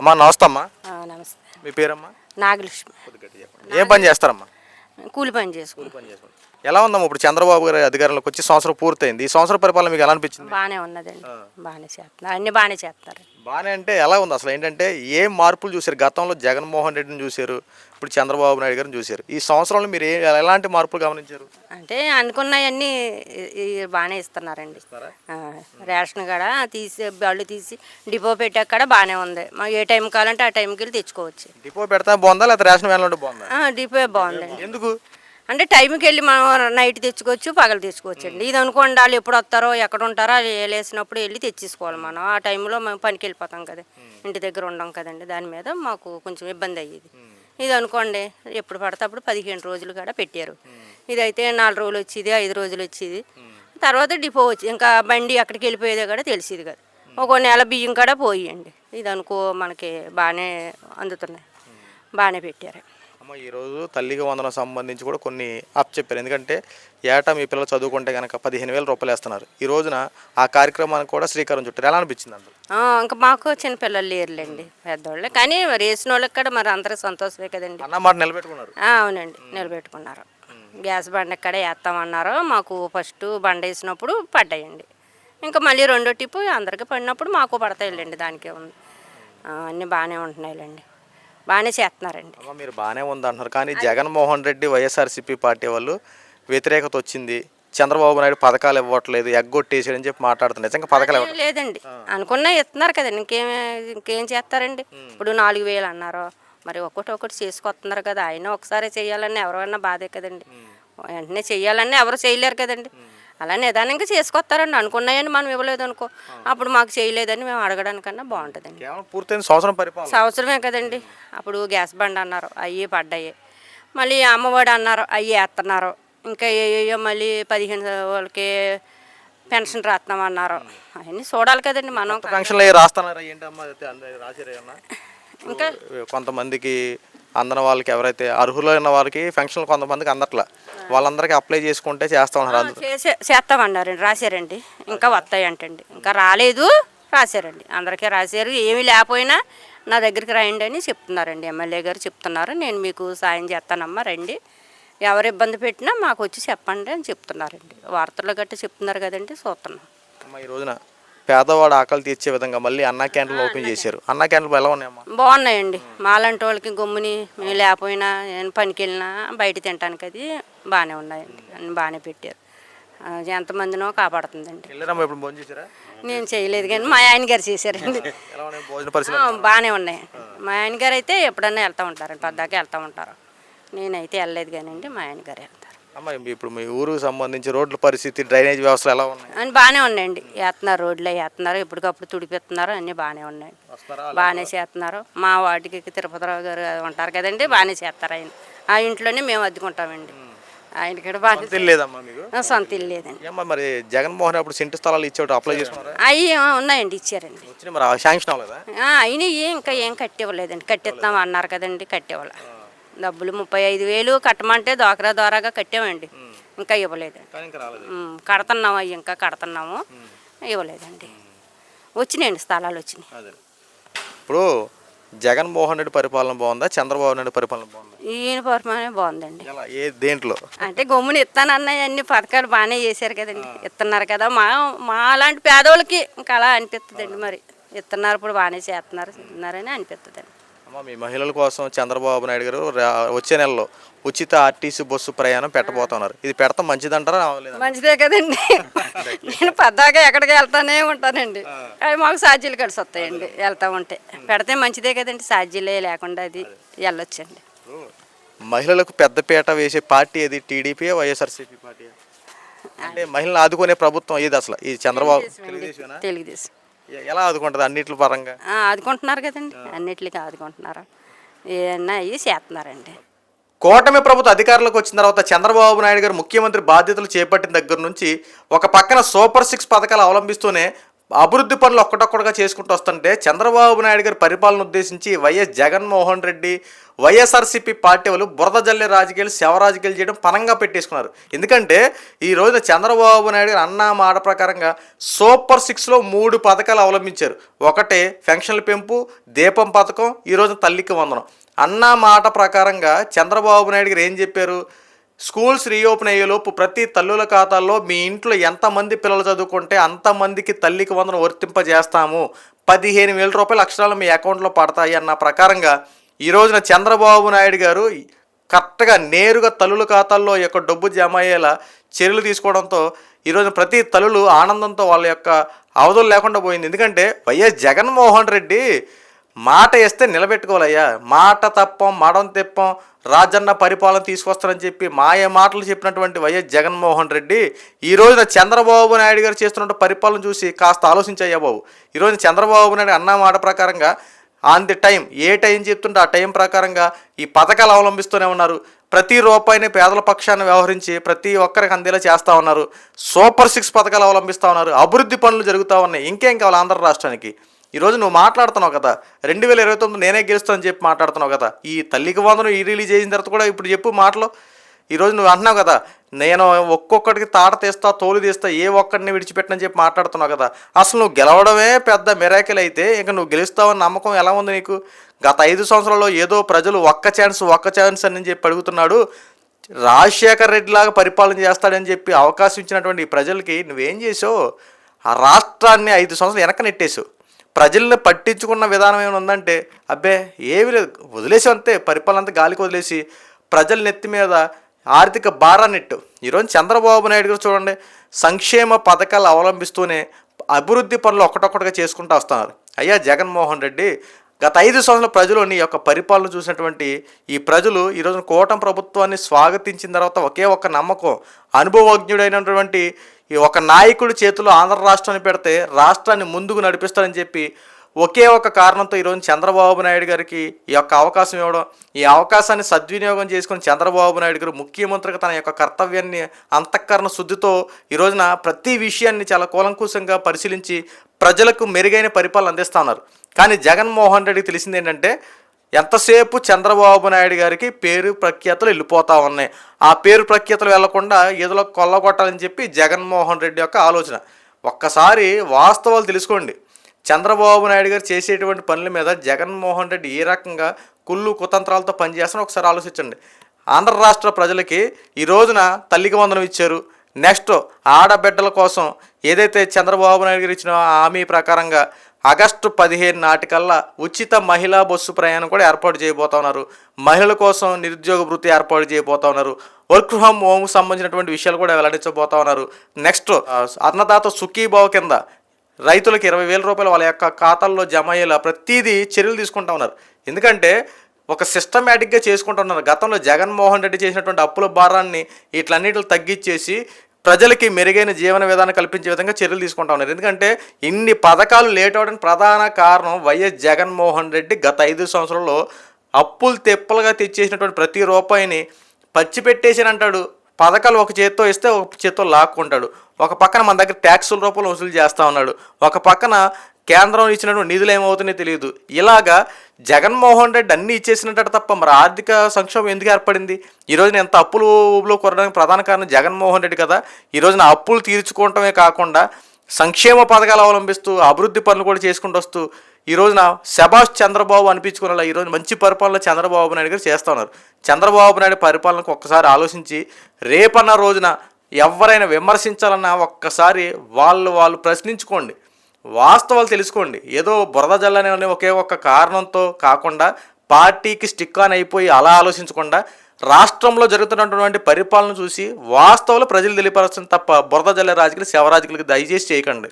అమ్మా నమస్తే అమ్మా. నమస్తే. మీ పేరమ్మా? నాగలక్ష్మి. ఏం పని చేస్తారమ్మా? కూలి పని చేసుకుంటాం. ఎలా ఉందమ్మా ఇప్పుడు చంద్రబాబు గారి అధికారంలోకి వచ్చి సంవత్సరం పూర్తయింది, ఈ సంవత్సరం పరిపాలన మీకు ఎలా అనిపించింది? బాగానే ఉన్నదండి, బాగానే చేస్తున్నారు, అన్ని బాగానే చేస్తారు. బాగానే అంటే ఎలా ఉంది అసలు? ఏంటంటే ఏం మార్పులు చూశారు? గతంలో జగన్మోహన్ రెడ్డిని చూశారు, ఇప్పుడు చంద్రబాబు నాయుడు గారిని చూశారు. ఈ సంవత్సరంలో మీరు ఎలాంటి మార్పులు గమనించారు? అంటే అనుకున్నవన్నీ బాగానే ఇస్తున్నారండి. రేషన్ కాడ తీసి బళ్ళు తీసి డిపో పెట్టాక బాగానే ఉంది. ఏ టైం కావాలంటే ఆ టైంకి వెళ్ళి తెచ్చుకోవచ్చు. డిపో పెడతా బాగుందా లేదా రేషన్ వ్యాన్లో బాగుందా? డిపో బాగుందండి. ఎందుకు అంటే టైంకి వెళ్ళి మనం నైట్ తెచ్చుకోవచ్చు, పగలు తెచ్చుకోవచ్చు అండి. ఇది అనుకోండి వాళ్ళు ఎప్పుడు వస్తారో ఎక్కడ ఉంటారో వాళ్ళు వేసినప్పుడు వెళ్ళి తెచ్చేసుకోవాలి. మనం ఆ టైంలో మేము పనికి వెళ్ళిపోతాం కదా, ఇంటి దగ్గర ఉండం కదండి. దాని మీద మాకు కొంచెం ఇబ్బంది అయ్యేది. ఇది అనుకోండి ఎప్పుడు పడితే అప్పుడు 15 రోజులు కూడా పెట్టారు. ఇదైతే 4 రోజులు వచ్చేది, 5 రోజులు వచ్చేది. తర్వాత డిపో వచ్చి ఇంకా బండి అక్కడికి వెళ్ళిపోయేదే కూడా తెలిసేది కదా. ఒక నెల బియ్యం కూడా పోయండి. ఇది అనుకో మనకి బాగానే అందుతున్నాయి, బాగానే పెట్టారు. అమ్మ ఈరోజు తల్లికి వందనం సంబంధించి కూడా కొన్ని అప్ చెప్పారు. ఎందుకంటే ఏటా మీ పిల్లలు చదువుకుంటే కనుక 15,000 రూపాయలు వేస్తున్నారు. ఈ రోజున ఆ కార్యక్రమానికి కూడా శ్రీకారం చుట్టారు. ఎలా అనిపించింది అంటారు? ఇంకా మాకు చిన్నపిల్లలు లేరులేండి, పెద్దవాళ్ళే. కానీ వేసిన వాళ్ళకి కూడా మరి అందరికి సంతోషమే కదండి. అన్నమాట నిలబెట్టుకున్నారు. అవునండి, నిలబెట్టుకున్నారు. గ్యాస్ బండ ఎక్కడ వేస్తామన్నారు. మాకు ఫస్ట్ బండ వేసినప్పుడు పడ్డాయండి. ఇంకా మళ్ళీ రెండో టిప్పు అందరికీ పడినప్పుడు మాకు పడతాయిలేండి. దానికే ఉంది. అన్నీ బాగానే ఉంటున్నాయిలేండి, బాగానే చేస్తున్నారండి. మీరు బాగానే ఉంది అంటున్నారు, కానీ జగన్మోహన్ రెడ్డి వైఎస్ఆర్సీపీ పార్టీ వాళ్ళు వ్యతిరేకత వచ్చింది, చంద్రబాబు నాయుడు పథకాలు ఇవ్వట్లేదు, ఎగ్గొట్టేసాడని చెప్పి మాట్లాడుతున్నారు. నిజంగా పథకాలు లేదండి, అనుకున్నా ఇస్తున్నారు కదండి. ఇంకేం చేస్తారండి? ఇప్పుడు 4,000 అన్నారు, మరి ఒక్కటి చేసుకొస్తున్నారు కదా. ఆయన ఒకసారి చేయాలని ఎవరైనా బాధే కదండి. వెంటనే చేయాలని ఎవరు చేయలేరు కదండి. అలా నిదానంగా చేసుకొస్తారండి. అనుకున్నాయని మనం ఇవ్వలేదు అనుకో, అప్పుడు మాకు చేయలేదని మేము అడగడానికన్నా బాగుంటుందండి. పూర్తయిన సంవత్సరమే కదండి. అప్పుడు గ్యాస్ బండ్ అన్నారు, అయ్యి పడ్డాయి. మళ్ళీ అమ్మఒడి అన్నారు, అయ్యి వేస్తున్నారు. ఇంకా ఏయో మళ్ళీ 15 వాళ్ళకి పెన్షన్ రాస్తున్నామన్నారు. అవన్నీ చూడాలి కదండి మనం. ఇంకా కొంతమందికి అందని వాళ్ళకి, ఎవరైతే అర్హులైన వాళ్ళకి పెన్షన్లు కొంతమందికి అందట్లా, వాళ్ళందరికీ అప్లై చేసుకుంటే చేస్తామన్నారు. చేస్తామన్నారండి, రాశారండి. ఇంకా వస్తాయంటండి, ఇంకా రాలేదు. రాశారండి, అందరికీ రాశారు. ఏమీ లేకపోయినా నా దగ్గరికి రండి అని చెప్తున్నారండి. ఎమ్మెల్యే గారు చెప్తున్నారు, నేను మీకు సాయం చేస్తానమ్మా రండి, ఎవరు ఇబ్బంది పెట్టినా మాకు వచ్చి చెప్పండి అని చెప్తున్నారండి. వార్తల్లో గట్రా చెప్తున్నారు కదండి, చూస్తున్నాం. ఈ రోజున పేదవాడు ఆకలి తీర్చే విధంగా మళ్ళీ అన్నా క్యాంటీన్లు ఓపెన్ చేశారు. అన్నా క్యాంటీన్లు ఎలా ఉన్నాయమ్మా? బాగున్నాయండి. మాలాంటి వాళ్ళకి గమ్ముని మేము లేకపోయినా పనికి వెళ్ళినా బయట తినడానికి అది బాగానే ఉన్నాయండి. అన్ని బాగానే పెట్టారు. ఎంతమందినో కాపాడుతుందండి. నేను చేయలేదు కానీ మా ఆయన గారు చేశారండి. బాగానే ఉన్నాయి. మా ఆయన గారు అయితే ఎప్పుడన్నా వెళ్తూ ఉంటారండి, పద్దాకా వెళ్తూ ఉంటారు. నేనైతే వెళ్ళలేదు కానివ్వండి, మా ఆయన గారు వెళ్తారు. అమ్మ ఇప్పుడు మీ ఊరుకు సంబంధించి రోడ్ల పరిస్థితి, డ్రైనేజ్ వ్యవస్థలు ఎలా ఉన్నాయి? అని బాగానే ఉన్నాయండి. వేస్తున్నారు, రోడ్లు వేస్తున్నారు, ఎప్పటికప్పుడు తుడిపిస్తున్నారు, అన్నీ బాగానే ఉన్నాయండి, బాగానే చేస్తున్నారు. మా వాటికి తిరుపతిరావు గారు ఉంటారు కదండి, బాగానే చేస్తారు. ఆయన ఆ ఇంట్లోనే మేము అద్దుకుంటామండి. ఆయన కూడా బాగా సొంత ఇల్లు లేదండి. మరి జగన్మోహన్ అప్పుడు సెంటు స్థలాలు ఇచ్చేవాడు, అప్లై చేసుకున్నారు? అవి ఉన్నాయండి, ఇచ్చారండి. అయినా ఇంకా ఏం కట్టివ్వలేదండి. కట్టిస్తాం అన్నారు కదండి, కట్టివ్వాలి. డబ్బులు 35,000 కట్టమంటే డ్వాక్రా ద్వారాగా కట్టామండి, ఇంకా ఇవ్వలేదండి. కడుతున్నాము, అవి ఇంకా కడుతున్నాము, ఇవ్వలేదండి. వచ్చినాయండి, స్థలాలు వచ్చినాయి. ఇప్పుడు జగన్మోహన్ రెడ్డి పరిపాలన బాగుందా, చంద్రబాబు నాయుడు పరిపాలన బాగుందా? ఈయన పరిపాలన బాగుందండి. దేంట్లో అంటే గమ్మున ఇస్తానన్నాయి, అన్ని పథకాలు బాగానే చేశారు కదండి. ఇస్తున్నారు కదా, మా అలాంటి పేదవాళ్ళకి ఇంకా అలా అనిపిస్తుందండి. మరి ఇస్తున్నారు, ఇప్పుడు బాగానే చేస్తున్నారని అనిపిస్తుందండి. మీ మహిళల కోసం చంద్రబాబు నాయుడు గారు వచ్చే నెలలో ఉచిత ఆర్టీసీ బస్సు ప్రయాణం పెట్టబోతున్నారు. ఇది పెడతాం మంచిదంటారా? మంచిదే కదండి. నేను పద్దాకా ఎక్కడికి వెళ్తానే ఉంటానండి. అవి మాకు ఛార్జీలు కలిసి వస్తాయండి వెళ్తా ఉంటే. పెడితే మంచిదే కదండి, ఛార్జీలే లేకుండా అది వెళ్ళొచ్చండి. మహిళలకు పెద్దపీట వేసే పార్టీ ఏది? TDP, YSRCP party? అంటే మహిళలు ఆదుకునే ప్రభుత్వం ఏది అసలు? ఈ చంద్రబాబు తెలుగుదేశం. ఎలా ఆదుకుంటుంది? అన్నింటి పరంగా ఆదుకుంటున్నారు కదండి, అన్నిటికీ ఆదుకుంటున్నారు. ఏమన్నా అవి చేస్తున్నారండి. కూటమి ప్రభుత్వం అధికారంలోకి వచ్చిన తర్వాత చంద్రబాబు నాయుడు గారు ముఖ్యమంత్రి బాధ్యతలు చేపట్టిన దగ్గర నుంచి ఒక పక్కన సూపర్ 6 పథకాలు అవలంబిస్తూనే అభివృద్ధి పనులు ఒక్కటొక్కటిగా చేసుకుంటూ వస్తుంటే చంద్రబాబు నాయుడు గారి పరిపాలన ఉద్దేశించి వైఎస్ జగన్మోహన్ రెడ్డి వైఎస్ఆర్సీపీ పార్టీ వాళ్ళు బురద జల్లే రాజకీయాలు శవ రాజకీయాలు చేయడం పనంగా పెట్టేసుకున్నారు. ఎందుకంటే ఈ రోజున చంద్రబాబు నాయుడు గారు అన్న మాట ప్రకారంగా సూపర్ 6లో 3 పథకాలు అవలంబించారు. ఒకటే పెన్షన్ల పెంపు, దీపం పథకం, ఈ రోజు తల్లికి వందనం. అన్న మాట ప్రకారంగా చంద్రబాబు నాయుడు గారు ఏం చెప్పారు, స్కూల్స్ రీఓపెన్ అయ్యేలోపు ప్రతి తల్లుల ఖాతాల్లో మీ ఇంట్లో ఎంతమంది పిల్లలు చదువుకుంటే అంతమందికి తల్లికి వందనం వర్తింపజేస్తాము, 15,000 రూపాయలు అక్షరాలు మీ అకౌంట్లో పడతాయి అన్న ప్రకారంగా ఈ రోజున చంద్రబాబు నాయుడు గారు కరెక్ట్గా నేరుగా తల్లుల ఖాతాల్లో యొక్క డబ్బు జమ అయ్యేలా చర్యలు తీసుకోవడంతో ఈరోజు ప్రతి తల్లులు ఆనందంతో వాళ్ళ యొక్క అవధులు లేకుండా పోయింది. ఎందుకంటే వైఎస్ జగన్మోహన్ రెడ్డి మాట వేస్తే నిలబెట్టుకోవాలయ్యా, మాట తప్పం మడం తెప్పం రాజన్న పరిపాలన తీసుకొస్తారని చెప్పి మాయ మాటలు చెప్పినటువంటి వైఎస్ జగన్మోహన్ రెడ్డి ఈ రోజున చంద్రబాబు నాయుడు గారు చేస్తున్న పరిపాలన చూసి కాస్త ఆలోచించయ్యా బాబు. ఈరోజు చంద్రబాబు నాయుడు అన్న మాట ప్రకారంగా on the time, A time చెప్తుంటే ఆ టైం ప్రకారంగా ఈ పథకాలు అవలంబిస్తూనే ఉన్నారు. ప్రతి రూపాయిని పేదల పక్షాన్ని వ్యవహరించి ప్రతి ఒక్కరికి అందేలా చేస్తూ ఉన్నారు. సూపర్ 6 పథకాలు అవలంబిస్తూ ఉన్నారు. అభివృద్ధి పనులు జరుగుతూ ఉన్నాయి. ఇంకేం కావాలి ఆంధ్ర రాష్ట్రానికి? ఈరోజు నువ్వు మాట్లాడుతున్నావు కదా 2029 నేనే గెలుస్తానని చెప్పి మాట్లాడుతున్నావు కదా, ఈ తల్లికి వందనం ఈ రిలీజ్ చేసిన తర్వాత కూడా ఇప్పుడు చెప్పు మాటలు. ఈరోజు నువ్వు అంటున్నావు కదా నేను ఒక్కొక్కడికి తాట తీస్తా తోలు తీస్తా ఏ ఒక్కడిని విడిచిపెట్టనని చెప్పి మాట్లాడుతున్నావు కదా. అసలు నువ్వు గెలవడమే పెద్ద మిరాకిల్ అయితే ఇంకా నువ్వు గెలుస్తావని నమ్మకం ఎలా ఉంది నీకు? గత 5 సంవత్సరాల్లో ఏదో ప్రజలు ఒక్క ఛాన్స్ అని చెప్పి అడుగుతున్నాడు. రాజశేఖర్ రెడ్డి లాగా పరిపాలన చేస్తాడని చెప్పి అవకాశం ఇచ్చినటువంటి ప్రజలకి నువ్వేం చేసావు? ఆ రాష్ట్రాన్ని 5 సంవత్సరాలు వెనక నెట్టేసావు. ప్రజల్ని పట్టించుకున్న విధానం ఏమైనా ఉందంటే అబ్బే ఏమీ లేదు, వదిలేసి అంతే, పరిపాలన అంతా గాలికి వదిలేసి ప్రజల నెత్తి మీద ఆర్థిక భారాన్నెట్టు. ఈరోజు చంద్రబాబు నాయుడు గారు చూడండి, సంక్షేమ పథకాలు అవలంబిస్తూనే అభివృద్ధి పనులు ఒక్కటొక్కటిగా చేసుకుంటూ వస్తున్నారు. అయ్యా జగన్మోహన్ రెడ్డి, గత 5 సంవత్సరాల ప్రజలు నీ యొక్క పరిపాలన చూసినటువంటి ఈ ప్రజలు ఈరోజు కూటమి ప్రభుత్వాన్ని స్వాగతించిన తర్వాత ఒకే ఒక్క నమ్మకం, అనుభవజ్ఞుడైనటువంటి ఈ ఒక నాయకుడి చేతిలో ఆంధ్ర రాష్ట్రాన్ని పెడితే రాష్ట్రాన్ని ముందుకు నడిపిస్తారని చెప్పి ఒకే ఒక కారణంతో ఈరోజు చంద్రబాబు నాయుడు గారికి ఈ యొక్క అవకాశం ఇవ్వడం, ఈ అవకాశాన్ని సద్వినియోగం చేసుకుని చంద్రబాబు నాయుడు గారు ముఖ్యమంత్రిగా తన యొక్క కర్తవ్యాన్ని అంతఃకరణ శుద్ధితో ఈ రోజున ప్రతి విషయాన్ని చాలా కూలంకూషంగా పరిశీలించి ప్రజలకు మెరుగైన పరిపాలన అందిస్తూ ఉన్నారు. కానీ జగన్మోహన్ రెడ్డికి తెలిసింది ఏంటంటే ఎంతసేపు చంద్రబాబు నాయుడు గారికి పేరు ప్రఖ్యాతలు వెళ్ళిపోతూ ఉన్నాయి. ఆ పేరు ప్రఖ్యాతలు వెళ్లకుండా ఏదో కొల్లగొట్టాలని చెప్పి జగన్మోహన్ రెడ్డి యొక్క ఆలోచన. ఒక్కసారి వాస్తవాలు తెలుసుకోండి. చంద్రబాబు నాయుడు గారు చేసేటువంటి పనుల మీద జగన్మోహన్ రెడ్డి ఏ రకంగా కుళ్ళు కుతంత్రాలతో పనిచేస్తానో ఒకసారి ఆలోచించండి. ఆంధ్ర రాష్ట్ర ప్రజలకి ఈ రోజున తల్లికి వందనం ఇచ్చారు. నెక్స్ట్ ఆడబిడ్డల కోసం ఏదైతే చంద్రబాబు నాయుడు గారు ఇచ్చిన హామీ ప్రకారంగా ఆగస్టు 15 నాటికల్లా ఉచిత మహిళా బస్సు ప్రయాణం కూడా ఏర్పాటు చేయబోతా ఉన్నారు. మహిళల కోసం నిరుద్యోగ వృత్తి ఏర్పాటు చేయబోతా ఉన్నారు. వర్క్ ఫ్రమ్ హోమ్ సంబంధించినటువంటి విషయాలు కూడా వెల్లడించబోతా ఉన్నారు. నెక్స్ట్ అన్నదాత సుఖీభావ కింద రైతులకు 20,000 రూపాయలు వాళ్ళ యొక్క ఖాతాల్లో జమ అయ్యేలా ప్రతిదీ చర్యలు తీసుకుంటా ఉన్నారు. ఎందుకంటే ఒక సిస్టమేటిక్గా చేసుకుంటున్నారు. గతంలో జగన్మోహన్ రెడ్డి చేసినటువంటి అప్పుల భారాన్ని వీటన్నిటిని తగ్గించేసి ప్రజలకి మెరుగైన జీవన విధానం కల్పించే విధంగా చర్యలు తీసుకుంటా ఉన్నారు. ఎందుకంటే ఇన్ని పథకాలు లేట్ అవడానికి ప్రధాన కారణం వైఎస్ జగన్మోహన్ రెడ్డి గత 5 సంవత్సరాల్లో అప్పులు తెప్పలుగా తెచ్చేసినటువంటి ప్రతి రూపాయిని పచ్చి పెట్టేసానంటాడు. పథకాలు ఒక చేత్తో ఇస్తే ఒక చేత్తో లాక్కుంటాడు. ఒక పక్కన మన దగ్గర ట్యాక్సుల రూపంలో వసూలు చేస్తూ ఉన్నాడు. ఒక పక్కన కేంద్రం ఇచ్చినటువంటి నిధులు ఏమవుతున్నాయో తెలియదు. ఇలాగా జగన్మోహన్ రెడ్డి అన్నీ ఇచ్చేసినట్టు తప్ప మరి ఆర్థిక సంక్షోభం ఎందుకు ఏర్పడింది? ఈరోజు ఎంత అప్పులు ఊబిలో కొరడానికి ప్రధాన కారణం జగన్మోహన్ రెడ్డి కదా. ఈరోజున అప్పులు తీర్చుకోవటమే కాకుండా సంక్షేమ పథకాలు అవలంబిస్తూ అభివృద్ధి పనులు కూడా చేసుకుంటూ వస్తూ ఈ రోజున శభాష్ చంద్రబాబు అనిపించుకునేలా ఈరోజు మంచి పరిపాలన చంద్రబాబు నాయుడు గారు చేస్తూ ఉన్నారు. చంద్రబాబు నాయుడు పరిపాలనకు ఒక్కసారి ఆలోచించి రేపన్న రోజున ఎవరైనా విమర్శించాలన్నా ఒక్కసారి వాళ్ళు ప్రశ్నించుకోండి, వాస్తవాలు తెలుసుకోండి. ఏదో బురద జల్లనే ఒకే ఒక్క కారణంతో కాకుండా పార్టీకి స్టిక్ ఆన్ అయిపోయి అలా ఆలోచించకుండా రాష్ట్రంలో జరుగుతున్నటువంటి పరిపాలన చూసి వాస్తవాలు ప్రజలు తెలియపరచడం తప్ప బురద జల్లే రాజకీయాలు శవ రాజకీయాలకు దయచేసి చేయకండి.